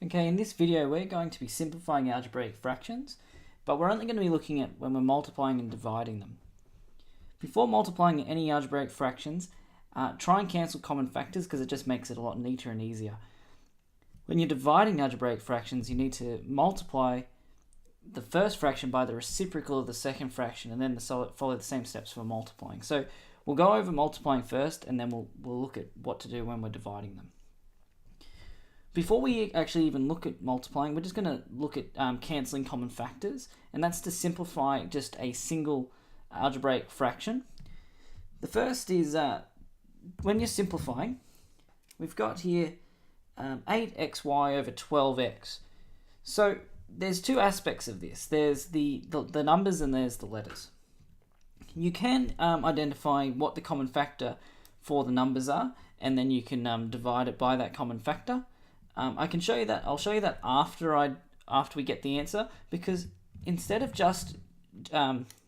Okay, in this video we're going to be simplifying algebraic fractions, but we're only going to be looking at when we're multiplying and dividing them. Before multiplying any algebraic fractions, try and cancel common factors because it just makes it a lot neater and easier. When you're dividing algebraic fractions, you need to multiply the first fraction by the reciprocal of the second fraction and then follow the same steps for multiplying. So we'll go over multiplying first and then we'll look at what to do when we're dividing them. Before we actually even look at multiplying, we're just going to look at cancelling common factors, and that's to simplify just a single algebraic fraction. The first is when you're simplifying, we've got here 8xy over 12x. So there's two aspects of this. There's the numbers and there's the letters. You can identify what the common factor for the numbers are, and then you can divide it by that common factor. I can show you that. I'll show you that after we get the answer, because instead of just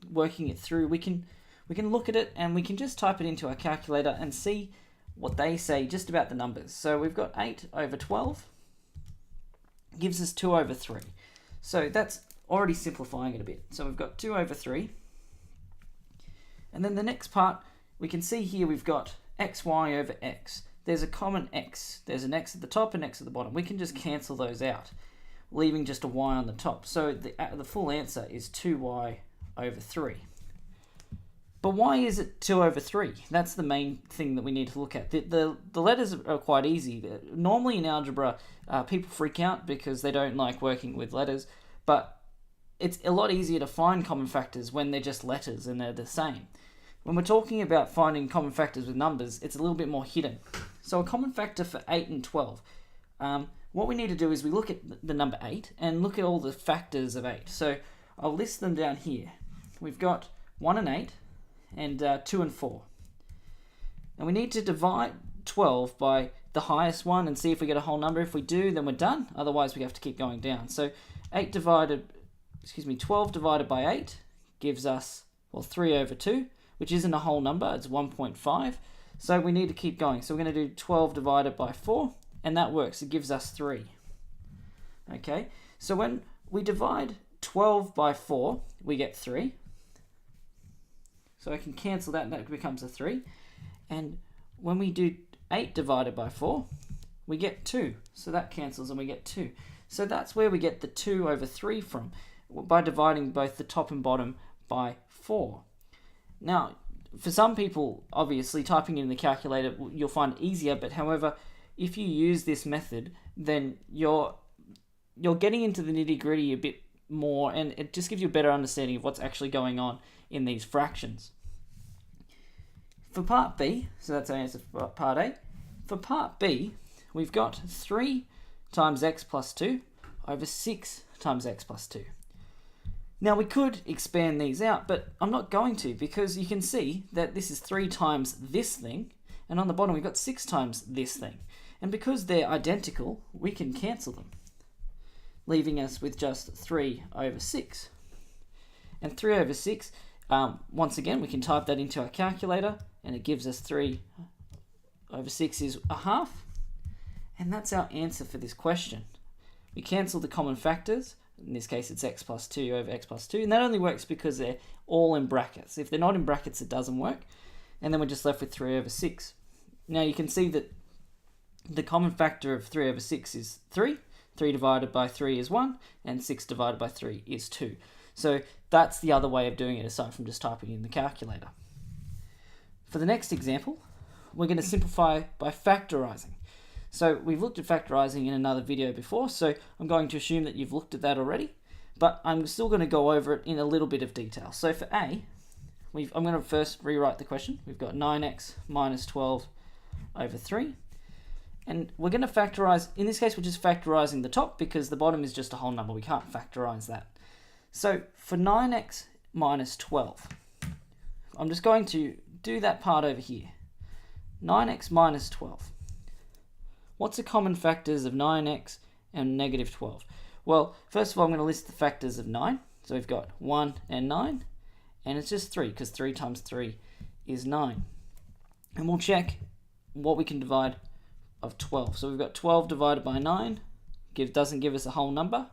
working it through, we can look at it and we can just type it into our calculator and see what they say just about the numbers. So we've got 8 over 12 gives us 2 over 3. So that's already simplifying it a bit. So we've got 2 over 3. And then the next part, we can see here we've got xy over x. There's a common x. There's an x at the top and x at the bottom. We can just cancel those out, leaving just a y on the top. So the full answer is 2y over 3. But why is it 2 over 3? That's the main thing that we need to look at. The letters are quite easy. Normally in algebra, people freak out because they don't like working with letters, but it's a lot easier to find common factors when they're just letters and they're the same. When we're talking about finding common factors with numbers, it's a little bit more hidden. So a common factor for 8 and 12. What we need to do is we look at the number 8 and look at all the factors of 8. So I'll list them down here. We've got 1 and 8 and 2 and 4. And we need to divide 12 by the highest one and see if we get a whole number. If we do, then we're done. Otherwise, we have to keep going down. So 12 divided by 8 gives us, 3 over 2. Which isn't a whole number, it's 1.5. So we need to keep going. So we're going to do 12 divided by 4, and that works. It gives us 3. Okay, so when we divide 12 by 4, we get 3. So I can cancel that, and that becomes a 3. And when we do 8 divided by 4, we get 2. So that cancels, and we get 2. So that's where we get the 2 over 3 from, by dividing both the top and bottom by 4. Now, for some people, obviously, typing it in the calculator, you'll find it easier, but however, if you use this method, then you're getting into the nitty-gritty a bit more, and it just gives you a better understanding of what's actually going on in these fractions. For part B, so that's our answer for part A. For part B, we've got 3 times x plus 2 over 6 times x plus 2. Now we could expand these out, but I'm not going to, because you can see that this is 3 times this thing, and on the bottom we've got 6 times this thing. And because they're identical, we can cancel them, leaving us with just 3 over 6. And 3 over 6, once again, we can type that into our calculator, and it gives us 3 over 6 is a half. And that's our answer for this question. We cancel the common factors. In this case, it's x plus 2 over x plus 2. And that only works because they're all in brackets. If they're not in brackets, it doesn't work. And then we're just left with 3 over 6. Now you can see that the common factor of 3 over 6 is 3. 3 divided by 3 is 1. And 6 divided by 3 is 2. So that's the other way of doing it, aside from just typing in the calculator. For the next example, we're going to simplify by factorizing. So we've looked at factorizing in another video before, so I'm going to assume that you've looked at that already, but I'm still going to go over it in a little bit of detail. So for A, I'm going to first rewrite the question. We've got 9x minus 12 over 3, and we're going to factorize. In this case, we're just factorizing the top because the bottom is just a whole number. We can't factorize that. So for 9x minus 12, I'm just going to do that part over here. 9x minus 12. What's the common factors of 9x and negative 12? Well, first of all, I'm going to list the factors of 9. So we've got 1 and 9, and it's just 3, because 3 times 3 is 9. And we'll check what we can divide of 12. So we've got 12 divided by 9 doesn't give us a whole number.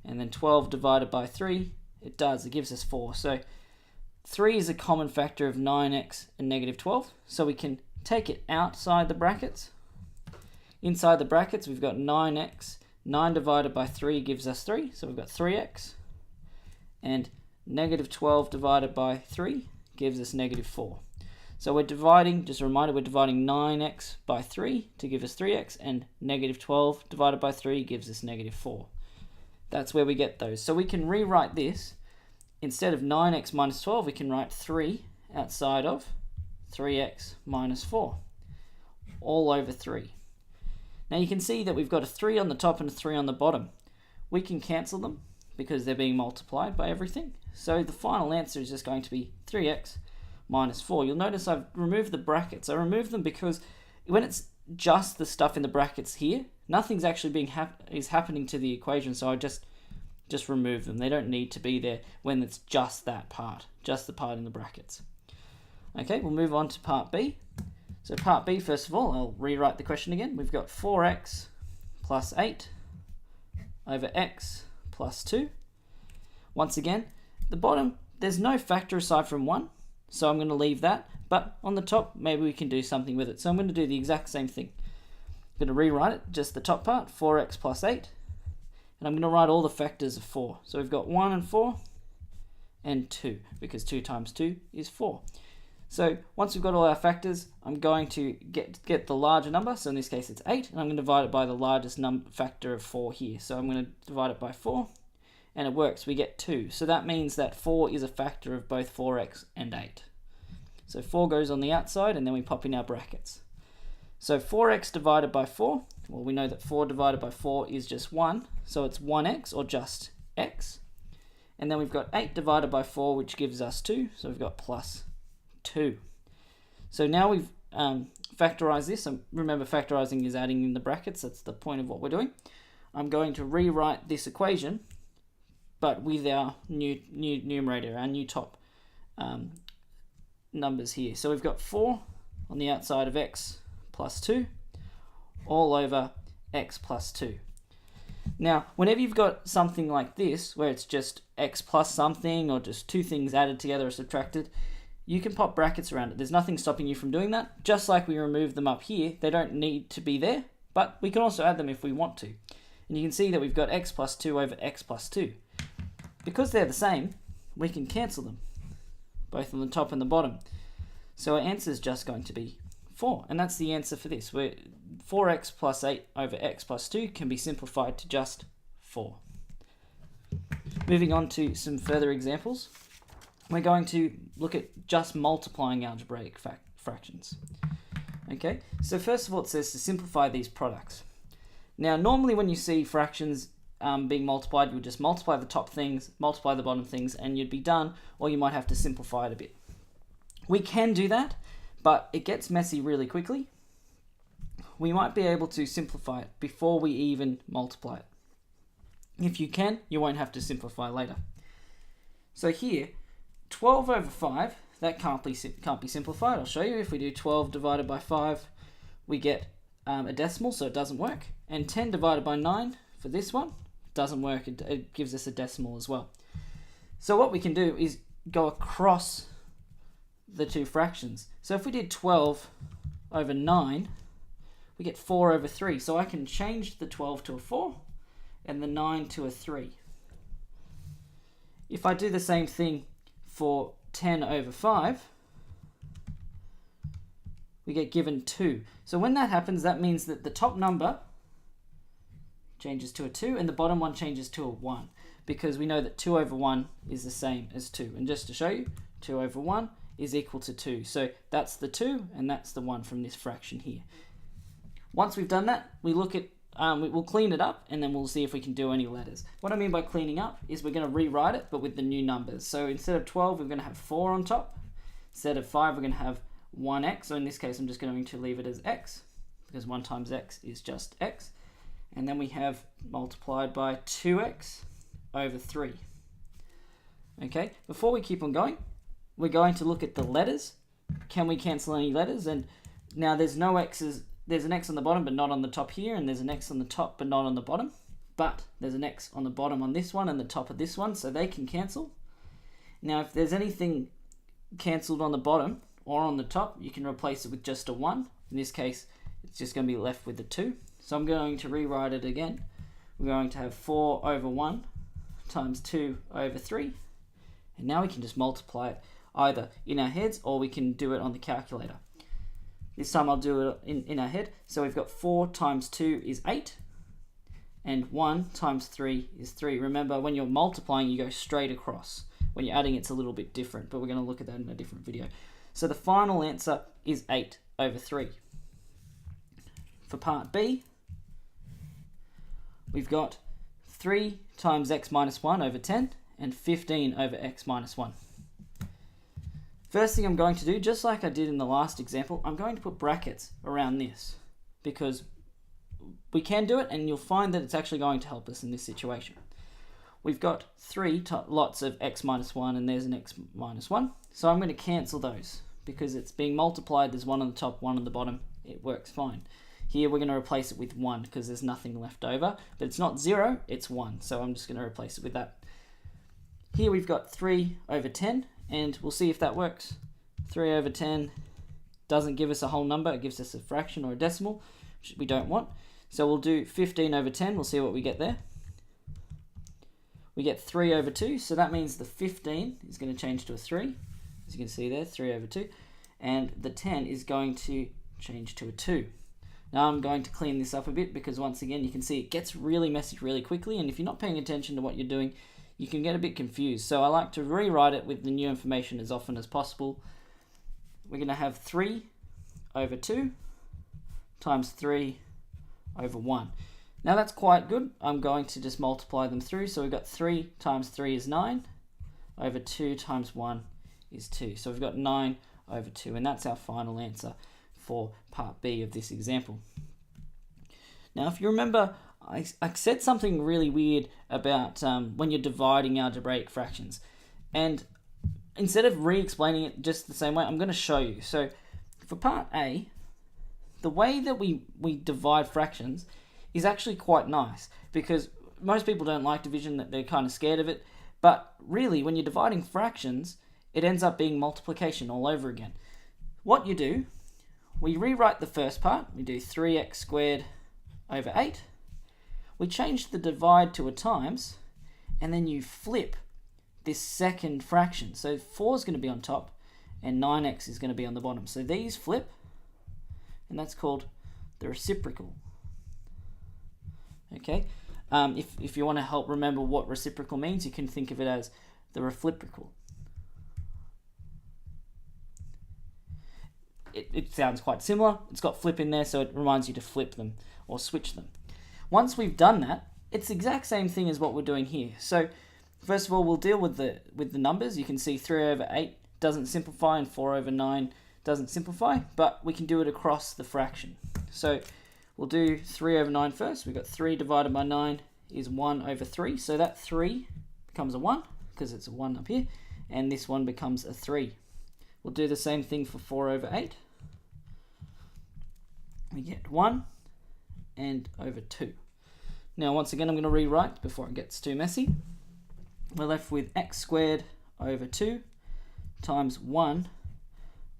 And then 12 divided by 3, it does. It gives us 4. So 3 is a common factor of 9x and negative 12. So we can take it outside the brackets. Inside the brackets, we've got 9x. 9 divided by 3 gives us 3. So we've got 3x. And negative 12 divided by 3 gives us negative 4. So we're dividing, just a reminder, we're dividing 9x by 3 to give us 3x, and negative 12 divided by 3 gives us negative 4. That's where we get those. So we can rewrite this. Instead of 9x minus 12, we can write 3 outside of 3x minus 4, all over 3. Now you can see that we've got a 3 on the top and a 3 on the bottom. We can cancel them because they're being multiplied by everything. So the final answer is just going to be 3x minus 4. You'll notice I've removed the brackets. I removed them because when it's just the stuff in the brackets here, nothing's actually is happening to the equation, so I just remove them. They don't need to be there when it's just that part, just the part in the brackets. Okay, we'll move on to part B. So part B, first of all, I'll rewrite the question again. We've got 4x plus 8 over x plus 2. Once again, the bottom, there's no factor aside from 1. So I'm going to leave that, but on the top, maybe we can do something with it. So I'm going to do the exact same thing. I'm going to rewrite it, just the top part, 4x plus 8. And I'm going to write all the factors of 4. So we've got 1 and 4 and 2, because 2 times 2 is 4. So once we've got all our factors, I'm going to get the larger number. So in this case, it's 8, and I'm going to divide it by the largest factor of 4 here. So I'm going to divide it by 4. And it works, we get 2. So that means that 4 is a factor of both 4x and 8. So 4 goes on the outside, and then we pop in our brackets. So 4x divided by 4, well, we know that 4 divided by 4 is just 1, so it's 1x, or just x. And then we've got 8 divided by 4, which gives us 2, so we've got plus 2. So now we've factorized this, and remember factorizing is adding in the brackets, that's the point of what we're doing. I'm going to rewrite this equation, but with our new numerator, our new top numbers here. So we've got 4 on the outside of x plus 2, all over x plus 2. Now, whenever you've got something like this, where it's just x plus something, or just two things added together or subtracted, you can pop brackets around it. There's nothing stopping you from doing that. Just like we removed them up here, they don't need to be there, but we can also add them if we want to. And you can see that we've got x plus 2 over x plus 2. Because they're the same, we can cancel them, both on the top and the bottom. So our answer is just going to be 4, and that's the answer for this. Where 4x plus 8 over x plus 2 can be simplified to just 4. Moving on to some further examples, we're going to look at just multiplying algebraic fractions. Okay, so first of all, it says to simplify these products. Now, normally when you see fractions being multiplied, you'll just multiply the top things, multiply the bottom things, and you'd be done, or you might have to simplify it a bit. We can do that, but it gets messy really quickly. We might be able to simplify it before we even multiply it. If you can, you won't have to simplify later. So here, 12 over 5, that can't be simplified. I'll show you. If we do 12 divided by 5, we get a decimal, so it doesn't work. And 10 divided by 9, for this one, doesn't work. It gives us a decimal as well. So what we can do is go across the two fractions. So if we did 12 over 9, we get 4 over 3. So I can change the 12 to a 4 and the 9 to a 3. If I do the same thing for 10 over 5, we get given 2. So when that happens, that means that the top number changes to a 2 and the bottom one changes to a 1, because we know that 2 over 1 is the same as 2. And just to show you, 2 over 1 is equal to 2. So that's the 2 and that's the 1 from this fraction here. Once we've done that, we look at we'll clean it up, and then we'll see if we can do any letters. What I mean by cleaning up is we're going to rewrite it, but with the new numbers. So instead of 12, we're going to have 4 on top. Instead of 5, we're going to have 1x. So in this case, I'm just going to leave it as x, because 1 times x is just x. And then we have multiplied by 2x over 3. Okay, before we keep on going, we're going to look at the letters. Can we cancel any letters? And now there's no x's there's an x on the bottom but not on the top here, and there's an x on the top but not on the bottom. But there's an x on the bottom on this one and the top of this one, so they can cancel. Now, if there's anything cancelled on the bottom or on the top, you can replace it with just a 1. In this case, it's just going to be left with the 2. So I'm going to rewrite it again. We're going to have 4 over 1 times 2 over 3. And now we can just multiply it either in our heads or we can do it on the calculator. This time I'll do it in our head. So we've got 4 times 2 is 8. And 1 times 3 is 3. Remember, when you're multiplying, you go straight across. When you're adding, it's a little bit different, but we're going to look at that in a different video. So the final answer is 8 over 3. For part B, we've got 3 times x minus 1 over 10 and 15 over x minus 1. First thing I'm going to do, just like I did in the last example, I'm going to put brackets around this because we can do it and you'll find that it's actually going to help us in this situation. We've got 3 lots of x minus 1 and there's an x minus 1. So I'm going to cancel those because it's being multiplied. There's 1 on the top, 1 on the bottom. It works fine. Here we're going to replace it with 1 because there's nothing left over. But it's not 0, it's 1. So I'm just going to replace it with that. Here we've got 3 over 10 and we'll see if that works. 3 over 10 doesn't give us a whole number. It gives us a fraction or a decimal, which we don't want. So we'll do 15 over 10. We'll see what we get there. We get 3 over 2, so that means the 15 is going to change to a 3. As you can see there, 3 over 2. And the 10 is going to change to a 2. Now I'm going to clean this up a bit because once again you can see it gets really messy really quickly, and if you're not paying attention to what you're doing, you can get a bit confused. So I like to rewrite it with the new information as often as possible. We're going to have 3 over 2 times 3 over 1. Now that's quite good. I'm going to just multiply them through. So we've got 3 times 3 is 9 over 2 times 1 is 2. So we've got 9 over 2, and that's our final answer for part B of this example. Now if you remember, I said something really weird about when you're dividing algebraic fractions. And instead of re-explaining it just the same way, I'm going to show you. So for part A, the way that we divide fractions is actually quite nice because most people don't like division, that they're kind of scared of it. But really, when you're dividing fractions, it ends up being multiplication all over again. What you do, we rewrite the first part. We do 3x squared over 8. We change the divide to a times, and then you flip this second fraction. So 4 is going to be on top, and 9x is going to be on the bottom. So these flip, and that's called the reciprocal. Okay, if you want to help remember what reciprocal means, you can think of it as the refliprical. It sounds quite similar. It's got flip in there, so it reminds you to flip them or switch them. Once we've done that, it's the exact same thing as what we're doing here. So first of all, we'll deal with the numbers. You can see 3 over 8 doesn't simplify and 4 over 9 doesn't simplify, but we can do it across the fraction. So we'll do 3 over 9 first. We've got 3 divided by 9 is 1 over 3. So that 3 becomes a 1 because it's a 1 up here, and this one becomes a 3. We'll do the same thing for 4 over 8. We get 1 and over 2. Now once again I'm going to rewrite before it gets too messy. We're left with x squared over 2 times 1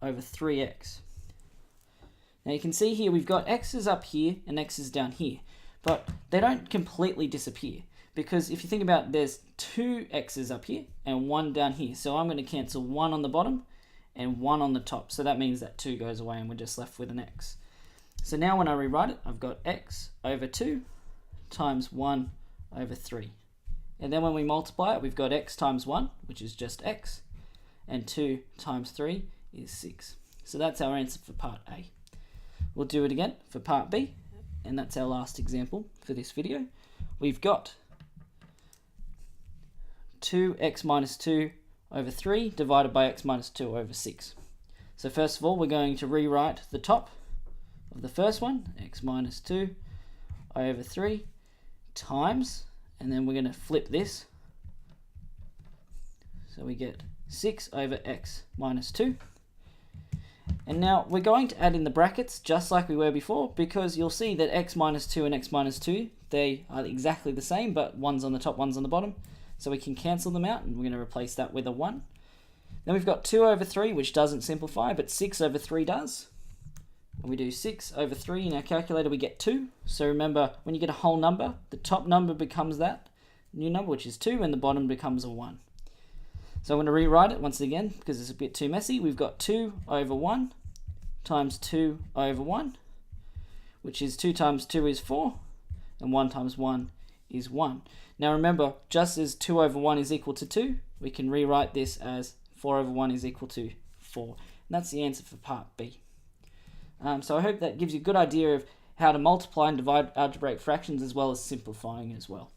over 3x. Now you can see here we've got x's up here and x's down here, but they don't completely disappear because if you think about it, there's 2 x's up here and 1 down here. So I'm going to cancel 1 on the bottom and 1 on the top. So that means that 2 goes away and we're just left with an x. So now when I rewrite it, I've got x over 2 times 1 over 3. And then when we multiply it, we've got x times 1, which is just x, and 2 times 3 is 6. So that's our answer for part A. We'll do it again for part B, and that's our last example for this video. We've got 2x minus 2 over 3 divided by x minus 2 over 6. So first of all, we're going to rewrite the top of the first one, x minus 2 over 3 times, and then we're going to flip this. So we get 6 over x minus 2. And now we're going to add in the brackets just like we were before, because you'll see that x minus 2 and x minus 2, they are exactly the same, but one's on the top, one's on the bottom. So we can cancel them out, and we're going to replace that with a 1. Then we've got 2 over 3, which doesn't simplify, but 6 over 3 does. And we do 6 over 3 in our calculator, we get 2. So remember, when you get a whole number, the top number becomes that new number, which is 2, and the bottom becomes a 1. So I'm going to rewrite it once again because it's a bit too messy. We've got 2 over 1 times 2 over 1, which is 2 times 2 is 4, and 1 times 1 is 1. Now remember, just as 2 over 1 is equal to 2, we can rewrite this as 4 over 1 is equal to 4. And that's the answer for part B. So I hope that gives you a good idea of how to multiply and divide algebraic fractions as well as simplifying as well.